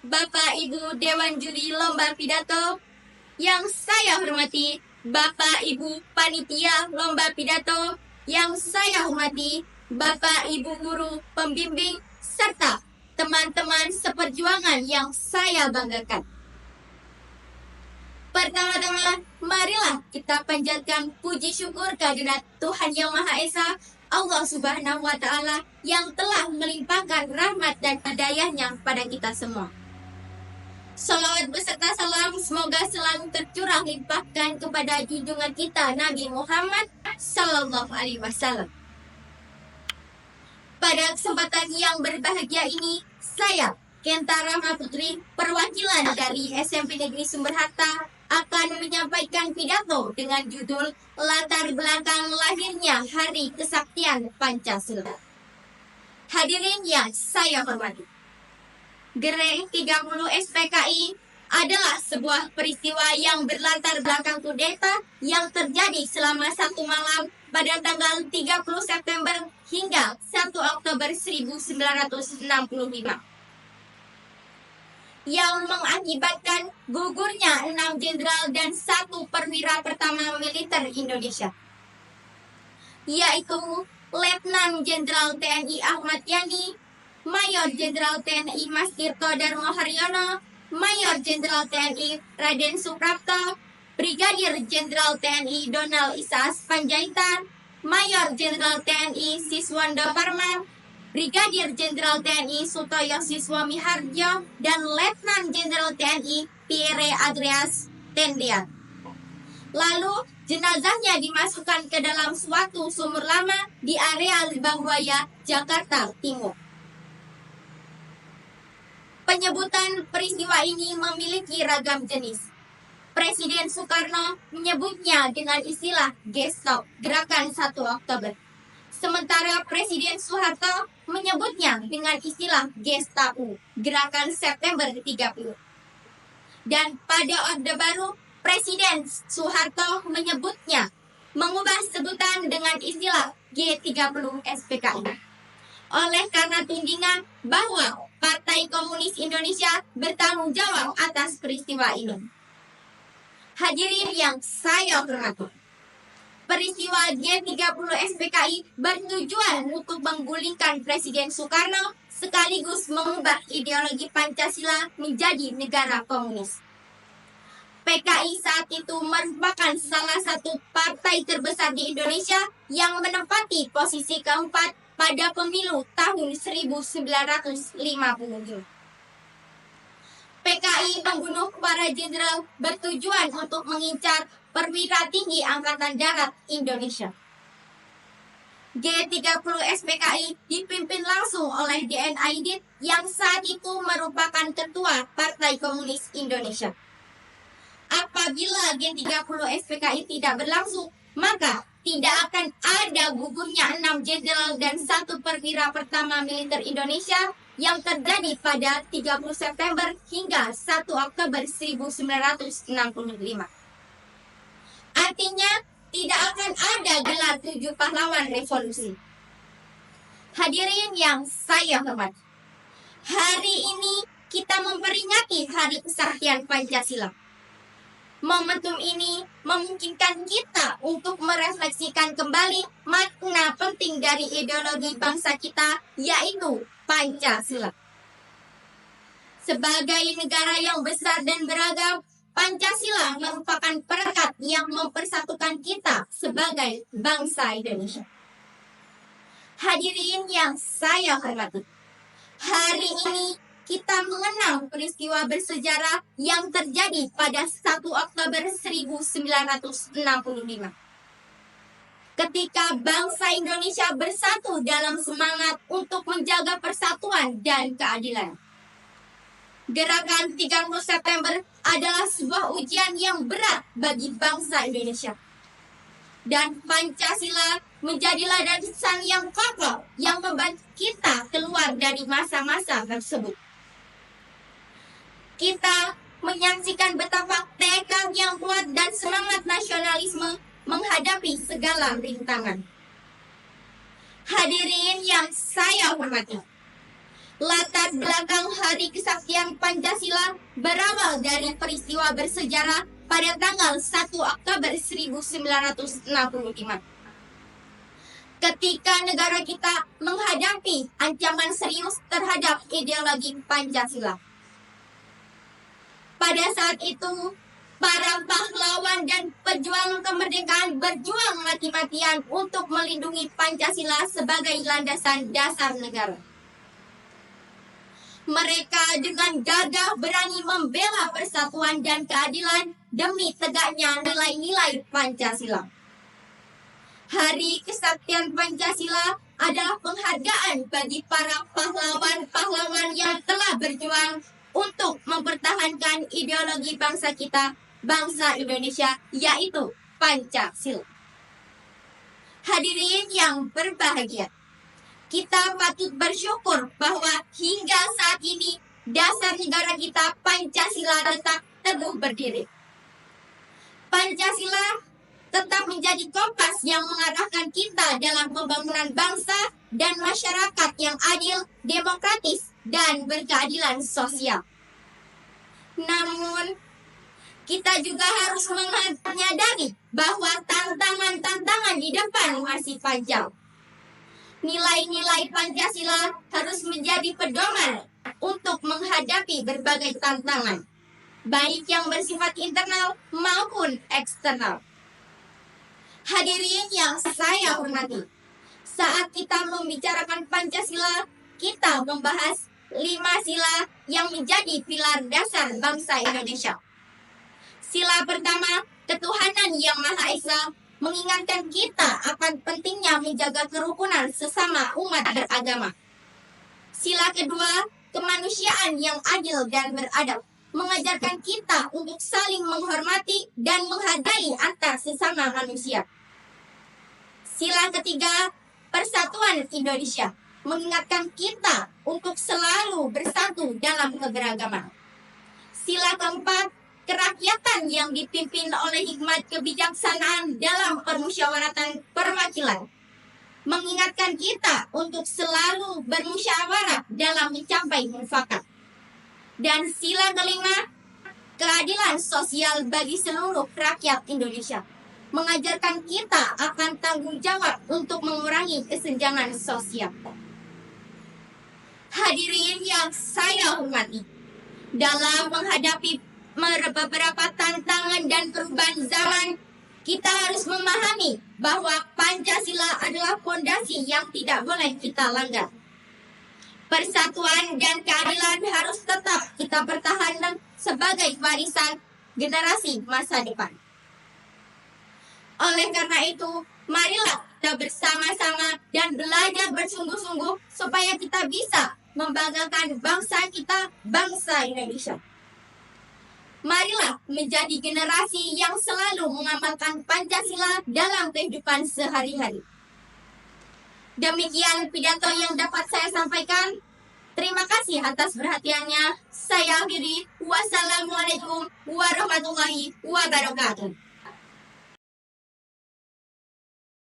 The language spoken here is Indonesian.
Bapak Ibu Dewan Juri Lomba Pidato, yang saya hormati Bapak Ibu Panitia Lomba Pidato, yang saya hormati Bapak Ibu Guru Pembimbing, serta teman-teman seperjuangan yang saya banggakan. Pertama-tama, marilah kita panjatkan puji syukur kehadirat Tuhan Yang Maha Esa, Allah Subhanahu wa Ta'ala, yang telah melimpahkan rahmat dan hidayahnya pada kita semua. Salawat beserta salam semoga selalu tercurah limpahkan kepada junjungan kita Nabi Muhammad Sallallahu Alaihi Wasallam. Pada kesempatan yang berbahagia ini, saya, Kenta Rahma Putri, perwakilan dari SMP Negeri Sumber Harta, akan menyampaikan pidato dengan judul Latar Belakang Lahirnya Hari Kesaktian Pancasila. Hadirin yang saya hormati, Gereng 30 SPKI adalah sebuah peristiwa yang berlatar belakang kudeta yang terjadi selama 1 malam pada tanggal 30 September hingga 1 Oktober 1965. Yang mengakibatkan gugurnya 6 jenderal dan 1 perwira pertama militer Indonesia, yaitu Letnan Jenderal TNI Ahmad Yani, Mayor Jenderal TNI Mas Tirto Darmo Haryono, Mayor Jenderal TNI Raden Suprapto, Brigadir Jenderal TNI Donald Isas Panjaitan, Mayor Jenderal TNI Siswondo Parman, Brigadir Jenderal TNI Sutoyo Siswami Harjo, dan Letnan Jenderal TNI Pierre Andreas Tendian. Lalu jenazahnya dimasukkan ke dalam suatu sumur lama di area Lebang Buaya, Jakarta Timur. Penyebutan peristiwa ini memiliki ragam jenis. Presiden Soekarno menyebutnya dengan istilah Gestop, Gerakan 1 Oktober. Sementara Presiden Soeharto menyebutnya dengan istilah Gestapu, Gerakan September 30. Dan pada Orde Baru, Presiden Soeharto mengubah sebutan dengan istilah G30 SPKI. Oleh karena tudingan bahwa Partai Komunis Indonesia bertanggung jawab atas peristiwa ini. Hadirin yang saya hormati, peristiwa G30 SPKI bertujuan untuk menggulingkan Presiden Soekarno sekaligus mengubah ideologi Pancasila menjadi negara komunis. PKI saat itu merupakan salah satu partai terbesar di Indonesia yang menempati posisi keempat pada pemilu tahun 1950. PKI membunuh para jenderal bertujuan untuk mengincar perwira tinggi Angkatan Darat Indonesia. G30 SPKI dipimpin langsung oleh DN Aidit yang saat itu merupakan ketua Partai Komunis Indonesia. Apabila G30 SPKI tidak berlangsung, maka tidak akan ada gugurnya 6 jenderal dan 1 perwira pertama militer Indonesia yang terjadi pada 30 September hingga 1 Oktober 1965. Artinya, tidak akan ada gelar 7 pahlawan revolusi. Hadirin yang saya hormati, hari ini kita memperingati Hari Kesaktian Pancasila. Momentum ini memungkinkan kita untuk merefleksikan kembali makna penting dari ideologi bangsa kita, yaitu Pancasila. Sebagai negara yang besar dan beragam, Pancasila merupakan perekat yang mempersatukan kita sebagai bangsa Indonesia. Hadirin yang saya hormati, hari ini kita mengenang peristiwa bersejarah yang terjadi pada 1 Oktober 1965. Ketika bangsa Indonesia bersatu dalam semangat untuk menjaga persatuan dan keadilan. Gerakan 30 September adalah sebuah ujian yang berat bagi bangsa Indonesia. Dan Pancasila menjadi landasan yang kokoh yang membantu kita keluar dari masa-masa tersebut. Kita menyaksikan betapa tekad yang kuat dan semangat nasionalisme menghadapi segala rintangan. Hadirin yang saya hormati, Latar belakang Hari Kesaktian Pancasila berawal dari peristiwa bersejarah pada tanggal 1 Oktober 1965. Ketika negara kita menghadapi ancaman serius terhadap ideologi Pancasila. Pada saat itu, para pahlawan dan pejuang kemerdekaan berjuang mati-matian untuk melindungi Pancasila sebagai landasan dasar negara. Mereka dengan gagah berani membela persatuan dan keadilan demi tegaknya nilai-nilai Pancasila. Hari Kesaktian Pancasila adalah penghargaan bagi para pahlawan-pahlawan yang telah berjuang untuk mempertahankan ideologi bangsa kita, bangsa Indonesia, yaitu Pancasila. Hadirin yang berbahagia, kita patut bersyukur bahwa hingga saat ini dasar negara kita Pancasila tetap teguh berdiri. Pancasila tetap menjadi kompas yang mengarahkan kita dalam pembangunan bangsa dan masyarakat yang adil, demokratis, dan berkeadilan sosial. Namun, kita juga harus menyadari bahwa tantangan-tantangan di depan masih panjang. Nilai-nilai Pancasila harus menjadi pedoman untuk menghadapi berbagai tantangan, baik yang bersifat internal maupun eksternal. Hadirin yang saya hormati, saat kita membicarakan Pancasila, kita membahas 5 sila yang menjadi pilar dasar bangsa Indonesia. Sila pertama, ketuhanan yang Maha Esa, mengingatkan kita akan pentingnya menjaga kerukunan sesama umat beragama. Sila kedua, kemanusiaan yang adil dan beradab, mengajarkan kita untuk saling menghormati dan menghargai antar sesama manusia. Sila ketiga, persatuan Indonesia, mengingatkan kita untuk selalu bersatu dalam keberagaman. Sila keempat, kerakyatan yang dipimpin oleh hikmat kebijaksanaan dalam permusyawaratan perwakilan, mengingatkan kita untuk selalu bermusyawarah dalam mencapai mufakat. Dan sila kelima, keadilan sosial bagi seluruh rakyat Indonesia, mengajarkan kita akan tanggung jawab untuk mengurangi kesenjangan sosial. Hadirin yang saya hormati, dalam menghadapi beberapa tantangan dan perubahan zaman, kita harus memahami bahwa Pancasila adalah fondasi yang tidak boleh kita langgar. Persatuan dan keadilan harus tetap kita pertahankan sebagai warisan generasi masa depan. Oleh karena itu, marilah kita bersama-sama dan belajar bersungguh-sungguh supaya kita bisa membanggakan bangsa kita, bangsa Indonesia. Marilah menjadi generasi yang selalu mengamalkan Pancasila dalam kehidupan sehari-hari. Demikian pidato yang dapat saya sampaikan. Terima kasih atas perhatiannya. Saya akhiri. Wassalamualaikum warahmatullahi wabarakatuh.